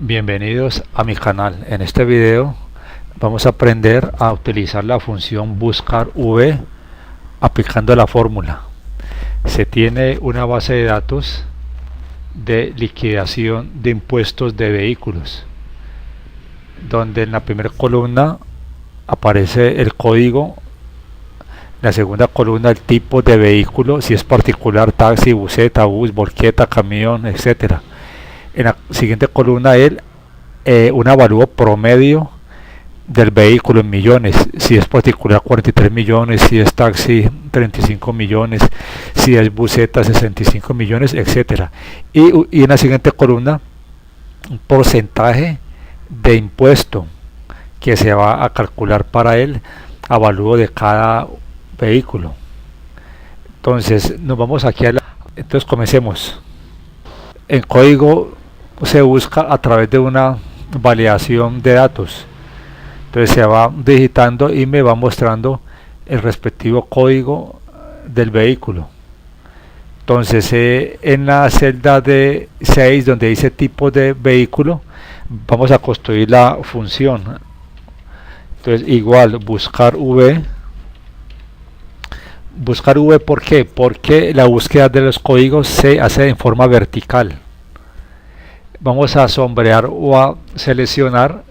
Bienvenidos a mi canal. En este video vamos a aprender a utilizar la función buscar v aplicando la fórmula. Se tiene una base de datos de liquidación de impuestos de vehículos, donde en la primera columna aparece el código, en la segunda columna el tipo de vehículo, si es particular, taxi, buseta, bus, volqueta, camión, etcétera. En la siguiente columna un avalúo promedio del vehículo en millones, si es particular 43 millones, si es taxi 35 millones, si es buseta 65 millones, etcétera. Y en la siguiente columna un porcentaje de impuesto que se va a calcular para el avalúo de cada vehículo. Entonces nos vamos aquí entonces comencemos. En código se busca a través de una validación de datos. Entonces se va digitando y me va mostrando el respectivo código del vehículo. Entonces en la celda de 6 donde dice tipo de vehículo vamos a construir la función. Entonces igual buscar v. ¿Por qué? Porque la búsqueda de los códigos se hace en forma vertical. Vamos a sombrear o a seleccionar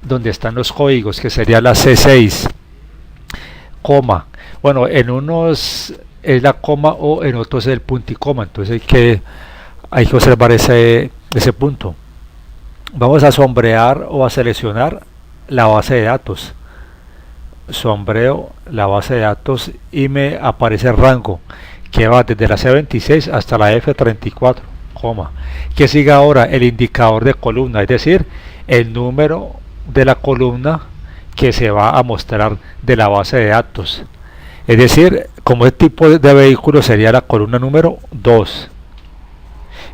donde están los códigos, que sería la C6, coma. Bueno, en unos es la coma o en otros es el punto y coma, entonces hay que observar ese punto. Vamos a sombrear o a seleccionar la base de datos. Sombreo la base de datos y me aparece el rango que va desde la C26 hasta la F34, coma. Que siga ahora el indicador de columna, es decir, el número de la columna que se va a mostrar de la base de datos. Es decir, como el tipo de vehículo sería la columna número 2.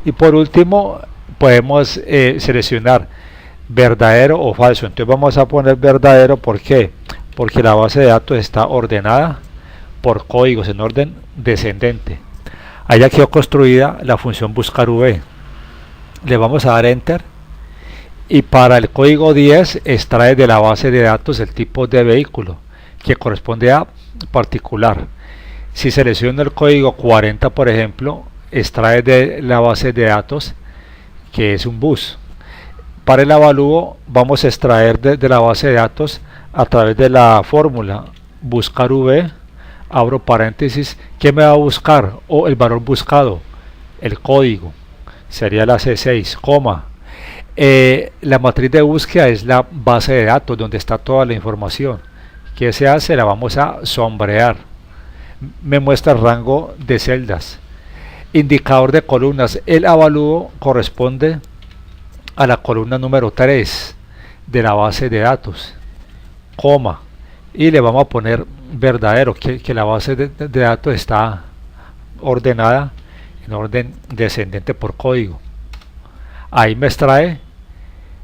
Y por último podemos seleccionar verdadero o falso. Entonces vamos a poner verdadero. ¿Por qué? Porque la base de datos está ordenada por códigos en orden descendente. Ahí quedó construida la función buscar v. Le vamos a dar enter y para el código 10 extrae de la base de datos el tipo de vehículo que corresponde a particular. Si selecciono el código 40, por ejemplo, extrae de la base de datos que es un bus. Para el avalúo vamos a extraer de la base de datos a través de la fórmula buscar v, abro paréntesis, ¿qué me va a buscar? O el valor buscado, el código, sería la C6, coma. La matriz de búsqueda es la base de datos donde está toda la información. ¿Qué se hace? La vamos a sombrear. Me muestra el rango de celdas. Indicador de columnas, el avalúo corresponde a la columna número 3 de la base de datos, coma, y le vamos a poner verdadero, que la base de datos está ordenada en orden descendente por código. Ahí me extrae,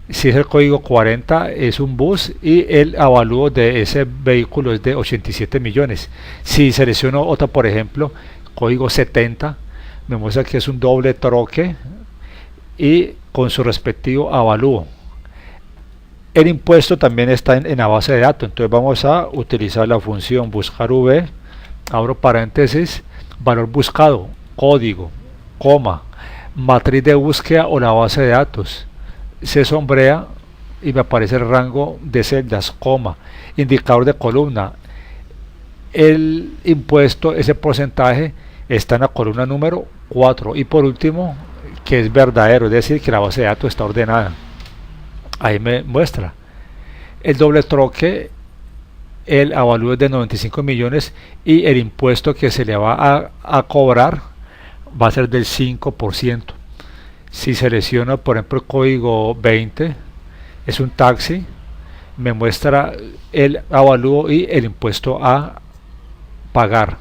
si es el código 40 es un bus y el avalúo de ese vehículo es de 87 millones. Si selecciono otra, por ejemplo, código 70, me muestra que es un doble troque y con su respectivo avalúo. El impuesto también está en la base de datos, entonces vamos a utilizar la función buscar v, abro paréntesis, valor buscado, código, coma, matriz de búsqueda o la base de datos, se sombrea y me aparece el rango de celdas, coma, indicador de columna, el impuesto, ese porcentaje está en la columna número 4 y por último que es verdadero, es decir que la base de datos está ordenada. Ahí me muestra el doble troque, el avalúo es de 95 millones y el impuesto que se le va a cobrar va a ser del 5%. Si selecciono por ejemplo el código 20, es un taxi, me muestra el avalúo y el impuesto a pagar.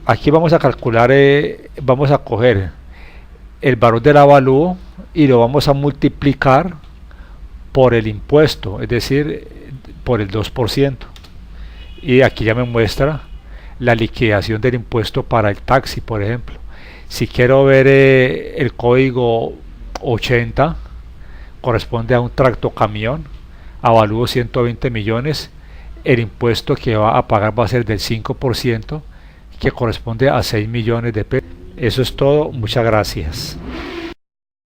Aquí vamos a calcular, vamos a coger el valor del avalúo y lo vamos a multiplicar por el impuesto, es decir, por el 2%. Y aquí ya me muestra la liquidación del impuesto para el taxi, por ejemplo. Si quiero ver el código 80 corresponde a un tractocamión, avalúo 120 millones, el impuesto que va a pagar va a ser del 5%, que corresponde a 6 millones de pesos. Eso es todo, muchas gracias.